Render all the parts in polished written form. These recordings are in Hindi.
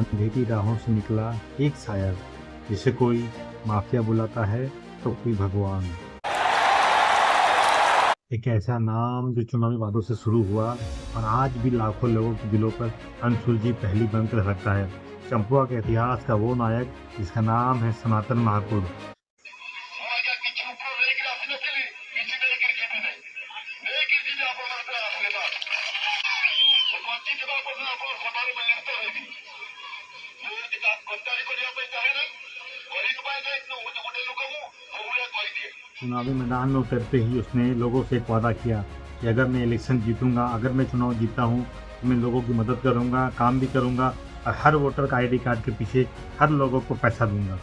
अंधेरी राहों से निकला एक शायर, जिसे कोई माफिया बुलाता है तो कोई भगवान। एक ऐसा नाम जो चुनावी वादों से शुरू हुआ और आज भी लाखों लोगों के दिलों पर अनसुलझी पहली बनकर रखता है। चंपुआ के इतिहास का वो नायक जिसका नाम है सनातन महाकुड। चुनावी मैदान में उतरते ही उसने लोगों से एक वादा किया कि अगर मैं इलेक्शन जीतूंगा, अगर मैं चुनाव जीतता हूं तो मैं लोगों की मदद करूंगा, काम भी करूंगा और हर वोटर का आईडी कार्ड के पीछे हर लोगों को पैसा दूंगा।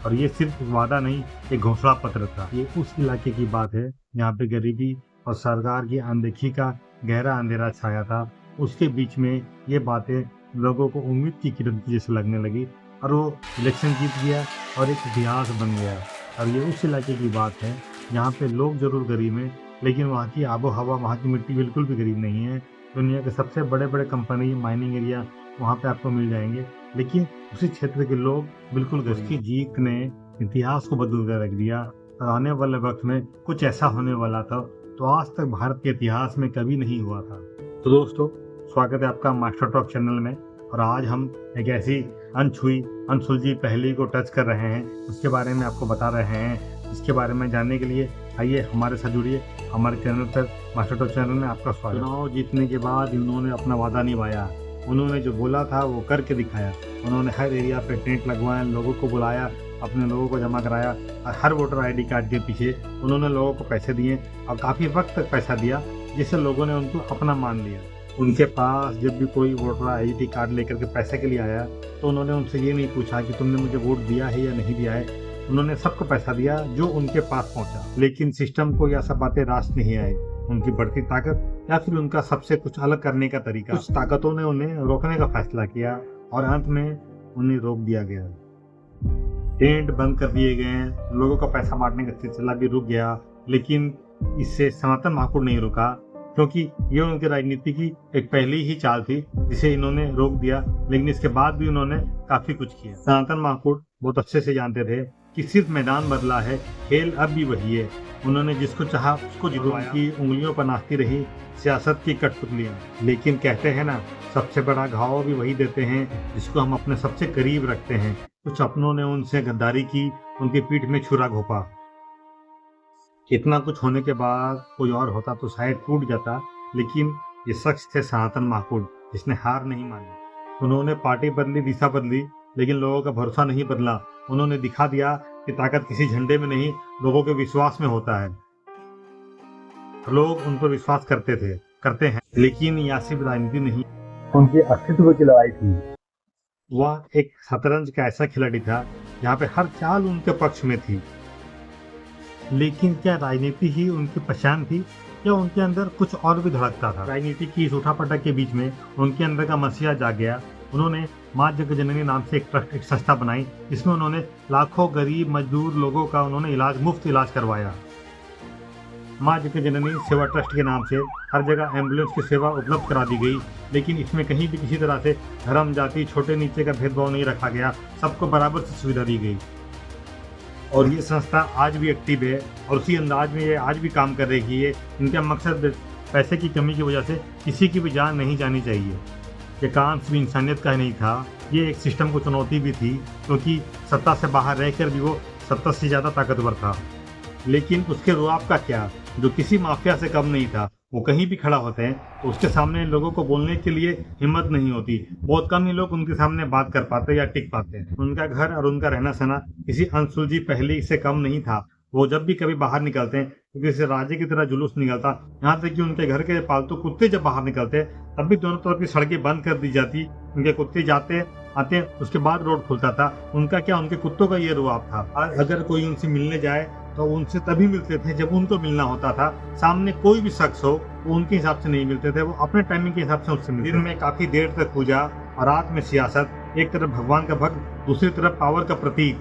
और ये सिर्फ वादा नहीं, एक घोषणा पत्र था। ये उस इलाके की बात है जहाँ पे गरीबी और सरकार की अनदेखी का गहरा अंधेरा छाया था। उसके बीच में ये बातें लोगों को उम्मीद की किरण की जैसे लगने लगी और वो इलेक्शन जीत गया और एक इतिहास बन गया। और ये उस इलाके की बात है जहाँ पे लोग जरूर गरीब हैं, लेकिन वहाँ की आबो हवा, वहाँ की मिट्टी बिल्कुल भी गरीब नहीं है। दुनिया के सबसे बड़े बड़े कंपनी, माइनिंग एरिया वहाँ पे आपको मिल जाएंगे, लेकिन उसी क्षेत्र के लोग बिल्कुल गरीब। उसकी जीत ने इतिहास को बदल कर रख दिया और आने वाले वक्त में कुछ ऐसा होने वाला था तो आज तक भारत के इतिहास में कभी नहीं हुआ था। तो दोस्तों, स्वागत है आपका मास्टर टॉक चैनल में। और आज हम एक ऐसी अनछुई अनसुलझी पहेली को टच कर रहे हैं, उसके बारे में आपको बता रहे हैं। इसके बारे में जानने के लिए आइए हमारे साथ जुड़िए हमारे चैनल पर। मास्टर टॉक चैनल में आपका स्वागत। चुनाव जीतने के बाद इन्होंने अपना वादा निभाया। उन्होंने जो बोला था वो करके दिखाया। उन्होंने हर एरिया पे टेंट लगवाया, लोगों को बुलाया, अपने लोगों को जमा कराया और हर वोटर आईडी कार्ड के पीछे उन्होंने लोगों को पैसे दिए और काफ़ी वक्त तक पैसा दिया, जिससे लोगों ने उनको अपना मान लिया। उनके पास जब भी कोई वोटर आईडी कार्ड लेकर के पैसे के लिए आया तो उन्होंने उनसे ये नहीं पूछा कि तुमने मुझे वोट दिया है या नहीं दिया है। उन्होंने सबको पैसा दिया जो उनके पास पहुंचा। लेकिन सिस्टम को यह सब बातें रास नहीं आई। उनकी बढ़ती ताकत या फिर उनका सबसे कुछ अलग करने का तरीका, कुछ ताकतों ने उन्हें रोकने का फैसला किया और अंत में उन्हें रोक दिया गया। टेंट बंद कर दिए गए, लोगों का पैसा बांटने का सिलसिला भी रुक गया। लेकिन इससे सनातन महाकुड नहीं रुका, क्योंकि ये उनकी राजनीति की एक पहली ही चाल थी जिसे इन्होंने रोक दिया। लेकिन इसके बाद भी उन्होंने काफी कुछ किया। सनातन महाकुड बहुत अच्छे से जानते थे कि सिर्फ मैदान बदला है, खेल अब भी वही है। उन्होंने जिसको चाहा उसको जितवाया। की उंगलियों पर नाचती रही सियासत की कठपुतलियां। लेकिन कहते हैं ना, सबसे बड़ा घाव भी वही देते हैं जिसको हम अपने सबसे करीब रखते हैं। कुछ अपनों ने उनसे गद्दारी की, उनकी पीठ में छुरा घोंपा। इतना कुछ होने के बाद कोई और होता तो शायद टूट जाता, लेकिन ये शख्स थे सनातन महाकुड, जिसने हार नहीं मानी। उन्होंने पार्टी बदली, दिशा बदली, लेकिन लोगों का भरोसा नहीं बदला। उन्होंने दिखा दिया कि ताकत किसी झंडे में नहीं, लोगों के विश्वास में होता है। लोग उन पर विश्वास करते हैं, लेकिन यह सिर्फ राजनीति नहीं, उनके अस्तित्व की लड़ाई थी। वह एक शतरंज का ऐसा खिलाड़ी था जहाँ पे हर चाल उनके पक्ष में थी। लेकिन क्या राजनीति ही उनकी पहचान थी या उनके अंदर कुछ और भी धड़कता था? राजनीति की इस उठापटक के बीच में उनके अंदर का मसीहा जाग गया। उन्होंने माँ जगजननी नाम से एक ट्रस्ट, एक संस्था बनाई, जिसमें उन्होंने लाखों गरीब मजदूर लोगों का उन्होंने मुफ्त इलाज करवाया। माँ जगजननी सेवा ट्रस्ट के नाम से हर जगह एम्बुलेंस की सेवा उपलब्ध करा दी गई। लेकिन इसमें कहीं भी किसी तरह से धर्म, जाति, छोटे नीचे का भेदभाव नहीं रखा गया। सबको बराबर से सुविधा दी गई। और ये संस्था आज भी एक्टिव है और उसी अंदाज में ये आज भी काम कर रही है। इनका मकसद पैसे की कमी की वजह से किसी की भी जान नहीं जानी चाहिए। ये काम सिर्फ इंसानियत का ही नहीं था, ये एक सिस्टम को चुनौती भी थी, क्योंकि सत्ता से बाहर रहकर भी वो सत्ता से ज़्यादा ताकतवर था। लेकिन उसके रुआब का क्या, जो किसी माफिया से कम नहीं था। वो कहीं भी खड़ा होते हैं तो उसके सामने लोगों को बोलने के लिए हिम्मत नहीं होती। बहुत कम ही लोग उनके सामने बात कर पाते या टिक पाते हैं। उनका घर और उनका रहना सहना किसी अनसुलझी पहेली से कम नहीं था। वो जब भी कभी बाहर निकलते हैं तो किसी राजे की तरह जुलूस निकलता। यहाँ तक कि उनके घर के पालतू कुत्ते जब बाहर निकलते तब भी दोनों तरफ की सड़कें बंद कर दी जाती। उनके कुत्ते जाते आते, उसके बाद रोड खुलता था। उनका क्या, उनके कुत्तों का ये रुआब था। अगर कोई उनसे मिलने जाए तो उनसे तभी मिलते थे जब उनको मिलना होता था। सामने कोई भी शख्स हो वो उनके हिसाब से नहीं मिलते थे, वो अपने टाइमिंग के हिसाब से उससे मिलते। दिन में काफी देर तक पूजा और रात में सियासत। एक तरफ भगवान का भक्त, दूसरी तरफ पावर का प्रतीक।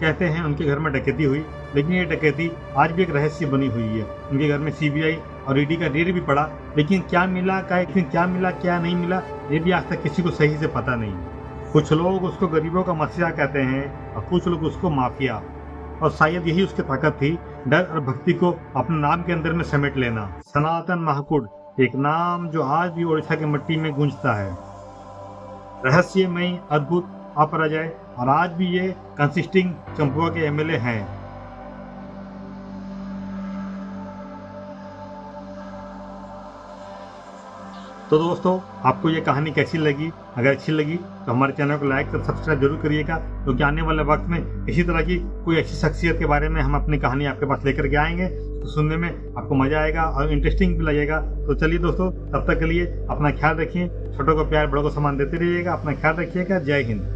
कहते हैं उनके घर में डकैती हुई, लेकिन ये डकैती आज भी एक रहस्य बनी हुई है। उनके घर में सीबीआई और ईडी का रेड भी पड़ा, लेकिन क्या मिला क्या नहीं मिला, ये भी आज तक किसी को सही से पता नहीं। कुछ लोग उसको गरीबों का मसीहा कहते हैं और कुछ लोग उसको माफिया, और शायद यही उसकी ताकत थी, डर और भक्ति को अपने नाम के अंदर में समेट लेना। सनातन महाकूट, एक नाम जो आज भी ओडिशा की मिट्टी में गूंजता है। रहस्यमयी, अद्भुत, अपराजय, और आज भी ये कंसिस्टिंग चंपुआ के एमएलए हैं। तो दोस्तों, आपको ये कहानी कैसी लगी? अगर अच्छी लगी तो हमारे चैनल को लाइक और सब्सक्राइब जरूर करिएगा, क्योंकि आने वाले वक्त में इसी तरह की कोई अच्छी शख्सियत के बारे में हम अपनी कहानी आपके पास लेकर के आएंगे, तो सुनने में आपको मजा आएगा और इंटरेस्टिंग भी लगेगा। तो चलिए दोस्तों, तब तक के लिए अपना ख्याल रखिए, छोटों को प्यार बड़ों को सम्मान देते रहिएगा, अपना ख्याल रखिएगा। जय हिंद।